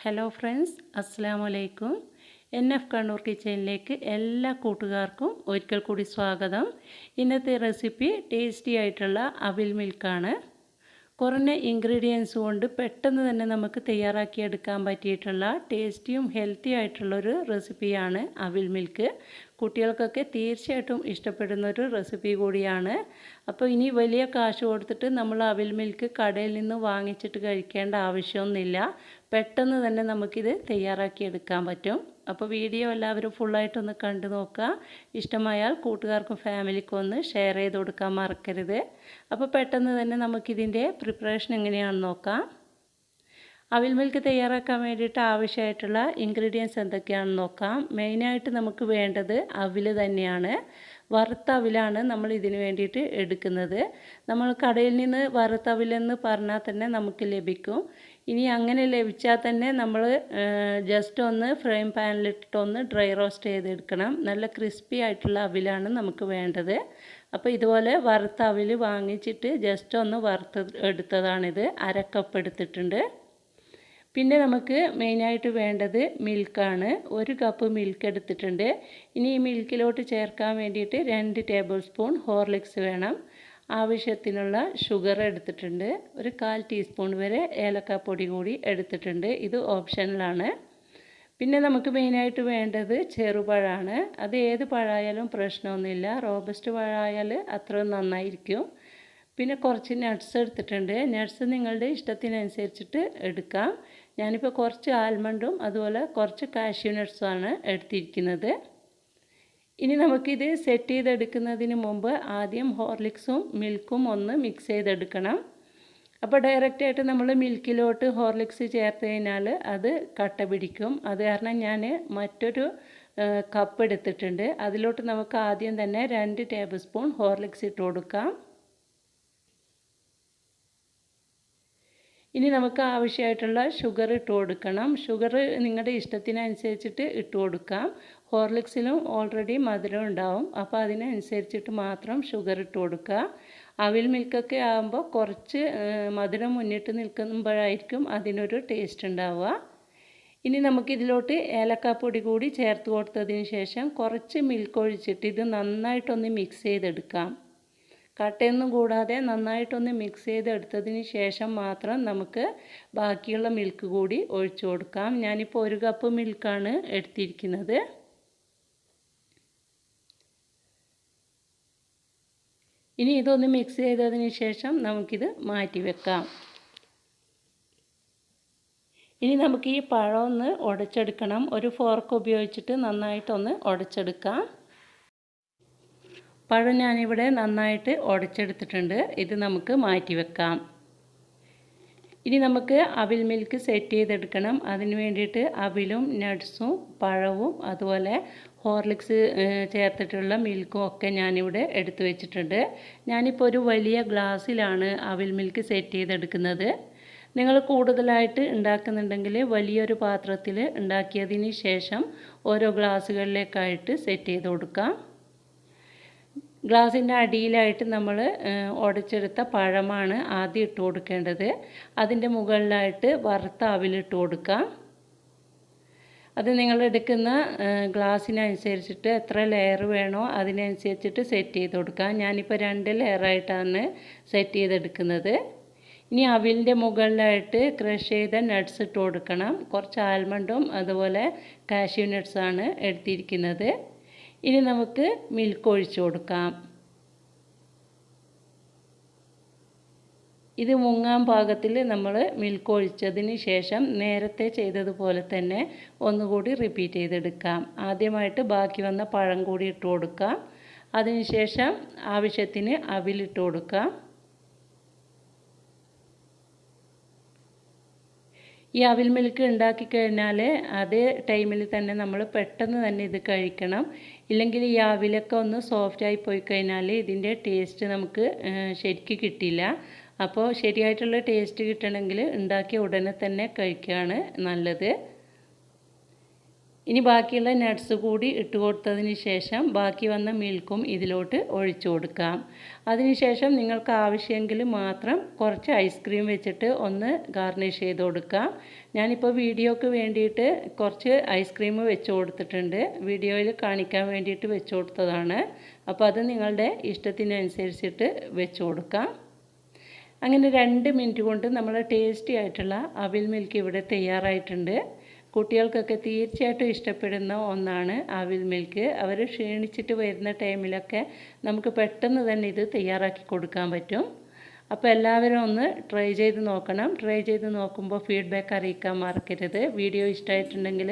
Hello friends, അസ്സലാമു അലൈക്കും. NF Kannur കിച്ചണിലേക്ക് എല്ലാ കൂട്ടുകാർക്കും ഒരിക്കൽ കൂടി സ്വാഗതം. ഇന്നത്തെ റെസിപ്പി ടേസ്റ്റി ആയിട്ടുള്ള അവിൽ മിൽക്കാണ്. കുറഞ്ഞ ഇൻഗ്രീഡിയൻസ് കൊണ്ട് പെട്ടെന്ന് തന്നെ നമുക്ക് തയ്യാറാക്കിയെടുക്കാൻ പറ്റിയിട്ടുള്ള ടേസ്റ്റിയും ഹെൽത്തി ആയിട്ടുള്ളൊരു റെസിപ്പിയാണ് അവിൽ മിൽക്ക്. കുട്ടികൾക്കൊക്കെ തീർച്ചയായിട്ടും ഇഷ്ടപ്പെടുന്നൊരു റെസിപ്പി കൂടിയാണ്. അപ്പോൾ ഇനി വലിയ കാശ് കൊടുത്തിട്ട് നമ്മൾ അവിൽ മിൽക്ക് കടയിൽ നിന്ന് വാങ്ങിച്ചിട്ട് കഴിക്കേണ്ട ആവശ്യമൊന്നുമില്ല. പെട്ടെന്ന് തന്നെ നമുക്കിത് തയ്യാറാക്കിയെടുക്കാൻ പറ്റും. അപ്പോൾ വീഡിയോ എല്ലാവരും ഫുള്ളായിട്ടൊന്ന് കണ്ടു നോക്കുക. ഇഷ്ടമായാൽ കൂട്ടുകാർക്കും ഫാമിലിക്കും ഒന്ന് ഷെയർ ചെയ്ത് കൊടുക്കാൻ മറക്കരുത്. അപ്പോൾ പെട്ടെന്ന് തന്നെ നമുക്കിതിൻ്റെ പ്രിപ്പറേഷൻ എങ്ങനെയാണെന്ന് നോക്കാം. അവിൽ മിൽക്ക് തയ്യാറാക്കാൻ വേണ്ടിയിട്ട് ആവശ്യമായിട്ടുള്ള ഇൻഗ്രീഡിയൻസ് എന്തൊക്കെയാണെന്ന് നോക്കാം. മെയിനായിട്ട് നമുക്ക് വേണ്ടത് അവിൽ തന്നെയാണ്. വറുത്ത അവിലാണ് നമ്മൾ ഇതിന് വേണ്ടിയിട്ട് എടുക്കുന്നത്. നമ്മൾ കടയിൽ നിന്ന് വറുത്ത അവിലെന്ന് പറഞ്ഞാൽ തന്നെ നമുക്ക് ലഭിക്കും. ഇനി അങ്ങനെ ലഭിച്ചാൽ തന്നെ നമ്മൾ ജസ്റ്റ് ഒന്ന് ഫ്രൈ പാനിലിട്ടിട്ടൊന്ന് ഡ്രൈ റോസ്റ്റ് ചെയ്തെടുക്കണം. നല്ല ക്രിസ്പി ആയിട്ടുള്ള അവിലാണ് നമുക്ക് വേണ്ടത്. അപ്പോൾ ഇതുപോലെ വറുത്ത അവിൽ വാങ്ങിച്ചിട്ട് ജസ്റ്റ് ഒന്ന് വറുത്ത് എടുത്തതാണിത്. 1/2 കപ്പ് എടുത്തിട്ടുണ്ട്. പിന്നെ നമുക്ക് മെയിനായിട്ട് വേണ്ടത് മിൽക്കാണ്. 1 കപ്പ് മിൽക്ക് എടുത്തിട്ടുണ്ട്. ഇനി ഈ മിൽക്കിലോട്ട് ചേർക്കാൻ വേണ്ടിയിട്ട് 2 ടേബിൾ സ്പൂൺ ഹോർലിക്സ് വേണം. ആവശ്യത്തിനുള്ള ഷുഗർ എടുത്തിട്ടുണ്ട്. ഒരു 1/4 ടീസ്പൂൺ വരെ ഏലക്കാപ്പൊടി കൂടി എടുത്തിട്ടുണ്ട്. ഇത് ഓപ്ഷണലാണ്. പിന്നെ നമുക്ക് മെയിനായിട്ട് വേണ്ടത് ചെറുപഴമാണ്. അത് ഏത് പഴമായാലും പ്രശ്നമൊന്നുമില്ല. റോബസ്റ്റ് പഴമായാൽ അത്ര നന്നായിരിക്കും. പിന്നെ കുറച്ച് നട്ട്സ് എടുത്തിട്ടുണ്ട്. നട്ട്സ് നിങ്ങളുടെ ഇഷ്ടത്തിനനുസരിച്ചിട്ട് എടുക്കാം. ഞാനിപ്പോൾ കുറച്ച് ആൽമണ്ടും അതുപോലെ കുറച്ച് കാഷ്യൂ നട്ട്സുമാണ് എടുത്തിരിക്കുന്നത്. ഇനി നമുക്കിത് സെറ്റ് ചെയ്തെടുക്കുന്നതിന് മുമ്പ് ആദ്യം ഹോർലിക്സും മിൽക്കും ഒന്ന് മിക്സ് ചെയ്തെടുക്കണം. അപ്പോൾ ഡയറക്റ്റായിട്ട് നമ്മൾ മിൽക്കിലോട്ട് ഹോർലിക്സ് ചേർത്ത് കഴിഞ്ഞാൽ അത് കട്ട പിടിക്കും. അത് കാരണം ഞാൻ മറ്റൊരു കപ്പ് എടുത്തിട്ടുണ്ട്. അതിലോട്ട് നമുക്ക് ആദ്യം തന്നെ 2 ടേബിൾ സ്പൂൺ ഹോർലിക്സ് ഇട്ട് കൊടുക്കാം. ഇനി നമുക്ക് ആവശ്യമായിട്ടുള്ള ഷുഗർ ഇട്ട് കൊടുക്കണം. ഷുഗർ നിങ്ങളുടെ ഇഷ്ടത്തിനനുസരിച്ചിട്ട് ഇട്ട് കൊടുക്കാം. ഹോർലിക്സിലും ഓൾറെഡി മധുരം ഉണ്ടാവും. അപ്പോൾ അതിനനുസരിച്ചിട്ട് മാത്രം ഷുഗർ ഇട്ട് കൊടുക്കുക. അവിൽ മിൽക്കൊക്കെ ആകുമ്പോൾ കുറച്ച് മധുരം മുന്നിട്ട് നിൽക്കുമ്പോഴായിരിക്കും അതിനൊരു ടേസ്റ്റ് ഉണ്ടാവുക. ഇനി നമുക്കിതിലോട്ട് ഏലക്കാപ്പൊടി കൂടി ചേർത്ത് കൊടുത്തതിന് ശേഷം കുറച്ച് മിൽക്ക് ഒഴിച്ചിട്ട് ഇത് നന്നായിട്ടൊന്ന് മിക്സ് ചെയ്തെടുക്കാം. കട്ടയൊന്നും കൂടാതെ നന്നായിട്ടൊന്ന് മിക്സ് ചെയ്തെടുത്തതിന് ശേഷം മാത്രം നമുക്ക് ബാക്കിയുള്ള മിൽക്ക് കൂടി ഒഴിച്ചു കൊടുക്കാം. ഞാനിപ്പോൾ 1 കപ്പ് മിൽക്കാണ് എടുത്തിരിക്കുന്നത്. ഇനി ഇതൊന്ന് മിക്സ് ചെയ്തതിന് ശേഷം നമുക്കിത് മാറ്റി വെക്കാം. ഇനി നമുക്ക് ഈ പഴം ഒന്ന് ഉടച്ചെടുക്കണം. ഒരു ഫോർക്ക് ഉപയോഗിച്ചിട്ട് നന്നായിട്ടൊന്ന് ഉടച്ചെടുക്കാം. പഴം ഞാനിവിടെ നന്നായിട്ട് ഉടച്ചെടുത്തിട്ടുണ്ട്. ഇത് നമുക്ക് മാറ്റി വെക്കാം. ഇനി നമുക്ക് അവിൽ മിൽക്ക് സെറ്റ് ചെയ്തെടുക്കണം. അതിന് വേണ്ടിയിട്ട് അവിലും നട്ട്സും പഴവും അതുപോലെ ഹോർലിക്സ് ചേർത്തിട്ടുള്ള മിൽക്കും ഒക്കെ ഞാനിവിടെ എടുത്തു വെച്ചിട്ടുണ്ട്. ഞാനിപ്പോൾ ഒരു വലിയ ഗ്ലാസ്സിലാണ് അവിൽ മിൽക്ക് സെറ്റ് ചെയ്തെടുക്കുന്നത്. നിങ്ങൾ കൂടുതലായിട്ട് ഉണ്ടാക്കുന്നുണ്ടെങ്കിൽ വലിയൊരു പാത്രത്തിൽ ഉണ്ടാക്കിയതിന് ശേഷം ഓരോ ഗ്ലാസ്സുകളിലേക്കായിട്ട് സെറ്റ് ചെയ്ത് കൊടുക്കാം. ഗ്ലാസിൻ്റെ അടിയിലായിട്ട് നമ്മൾ ഉടച്ചെടുത്ത പഴമാണ് ആദ്യം ഇട്ട് കൊടുക്കേണ്ടത്. അതിൻ്റെ മുകളിലായിട്ട് വറുത്ത അവിലിട്ട് കൊടുക്കാം. അത് നിങ്ങൾ എടുക്കുന്ന ഗ്ലാസ്സിനനുസരിച്ചിട്ട് എത്ര ലെയർ വേണോ അതിനനുസരിച്ചിട്ട് സെറ്റ് ചെയ്ത് കൊടുക്കാം. ഞാനിപ്പോൾ 2 ലെയറായിട്ടാണ് സെറ്റ് ചെയ്തെടുക്കുന്നത്. ഇനി അവിലിൻ്റെ മുകളിലായിട്ട് ക്രഷ് ചെയ്ത നട്ട്സ് ഇട്ട് കൊടുക്കണം. കുറച്ച് ആൽമണ്ടും അതുപോലെ കാഷ്യൂ നട്ട്സാണ് എടുത്തിരിക്കുന്നത്. ഇനി നമുക്ക് മിൽക്ക് ഒഴിച്ചു കൊടുക്കാം. ഇത് മുങ്ങാൻ പാകത്തിൽ നമ്മൾ മിൽക്ക് ഒഴിച്ചതിന് ശേഷം നേരത്തെ ചെയ്തതുപോലെ തന്നെ ഒന്നുകൂടി റിപ്പീറ്റ് ചെയ്തെടുക്കാം. ആദ്യമായിട്ട് ബാക്കി വന്ന പഴം കൂടി ഇട്ട് കൊടുക്കാം. അതിനുശേഷം ആവശ്യത്തിന് അവിലിട്ട് കൊടുക്കാം. ഈ അവിൽ മിൽക്ക് ഉണ്ടാക്കി കഴിഞ്ഞാൽ അതേ ടൈമിൽ തന്നെ നമ്മൾ പെട്ടെന്ന് തന്നെ ഇത് കഴിക്കണം. ഇല്ലെങ്കിൽ ഈ അവിലൊക്കെ ഒന്ന് സോഫ്റ്റായി പോയി കഴിഞ്ഞാൽ ഇതിൻ്റെ ടേസ്റ്റ് നമുക്ക് ശരിക്ക് കിട്ടില്ല. അപ്പോൾ ശരിയായിട്ടുള്ള ടേസ്റ്റ് കിട്ടണമെങ്കിൽ ഉണ്ടാക്കിയ ഉടനെ തന്നെ കഴിക്കുകയാണ് നല്ലത്. ഇനി ബാക്കിയുള്ള നട്ട്സ് കൂടി ഇട്ട് കൊടുത്തതിന് ശേഷം ബാക്കി വന്ന മിൽക്കും ഇതിലോട്ട് ഒഴിച്ചു കൊടുക്കാം. അതിനുശേഷം നിങ്ങൾക്ക് ആവശ്യമെങ്കിൽ മാത്രം കുറച്ച് ഐസ്ക്രീം വെച്ചിട്ട് ഒന്ന് ഗാർണിഷ് ചെയ്ത് കൊടുക്കാം. ഞാനിപ്പോൾ വീഡിയോക്ക് വേണ്ടിയിട്ട് കുറച്ച് ഐസ്ക്രീം വെച്ച് കൊടുത്തിട്ടുണ്ട്. വീഡിയോയിൽ കാണിക്കാൻ വേണ്ടിയിട്ട് വെച്ച് കൊടുത്തതാണ്. അപ്പോൾ അത് നിങ്ങളുടെ ഇഷ്ടത്തിനനുസരിച്ചിട്ട് വെച്ച് കൊടുക്കാം. അങ്ങനെ 2 മിനിറ്റ് കൊണ്ട് നമ്മൾ ടേസ്റ്റി ആയിട്ടുള്ള അവിൽ മിൽക്ക് ഇവിടെ തയ്യാറായിട്ടുണ്ട്. കുട്ടികൾക്കൊക്കെ തീർച്ചയായിട്ടും ഇഷ്ടപ്പെടുന്ന ഒന്നാണ് അവിൽ മിൽക്ക്. അവർ ക്ഷീണിച്ചിട്ട് വരുന്ന ടൈമിലൊക്കെ നമുക്ക് പെട്ടെന്ന് തന്നെ ഇത് തയ്യാറാക്കി കൊടുക്കാൻ പറ്റും. അപ്പോൾ എല്ലാവരും ഒന്ന് ട്രൈ ചെയ്ത് നോക്കണം. ട്രൈ ചെയ്ത് നോക്കുമ്പോൾ ഫീഡ്ബാക്ക് അറിയിക്കാൻ മറക്കരുത്. വീഡിയോ ഇഷ്ടമായിട്ടുണ്ടെങ്കിൽ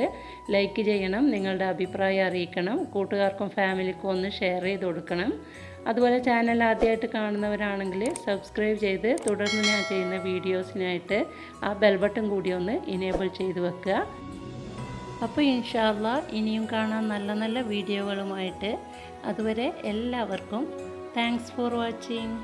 ലൈക്ക് ചെയ്യണം, നിങ്ങളുടെ അഭിപ്രായം അറിയിക്കണം. കൂട്ടുകാർക്കും ഫാമിലിക്കും ഒന്ന് ഷെയർ ചെയ്ത് കൊടുക്കണം. അതുപോലെ ചാനൽ ആദ്യമായിട്ട് കാണുന്നവരാണെങ്കിൽ സബ്സ്ക്രൈബ് ചെയ്ത് തുടർന്ന് ഞാൻ ചെയ്യുന്ന വീഡിയോസിനായിട്ട് ആ ബെൽ ബട്ടൺ കൂടി ഒന്ന് ഇനേബിൾ ചെയ്ത് വെക്കുക. അപ്പോൾ ഇൻഷാ അല്ലാഹ് ഇനിയും കാണാൻ നല്ല നല്ല വീഡിയോകളുമായിട്ട്. അതുവരെ എല്ലാവർക്കും താങ്ക്സ് ഫോർ വാച്ചിങ്.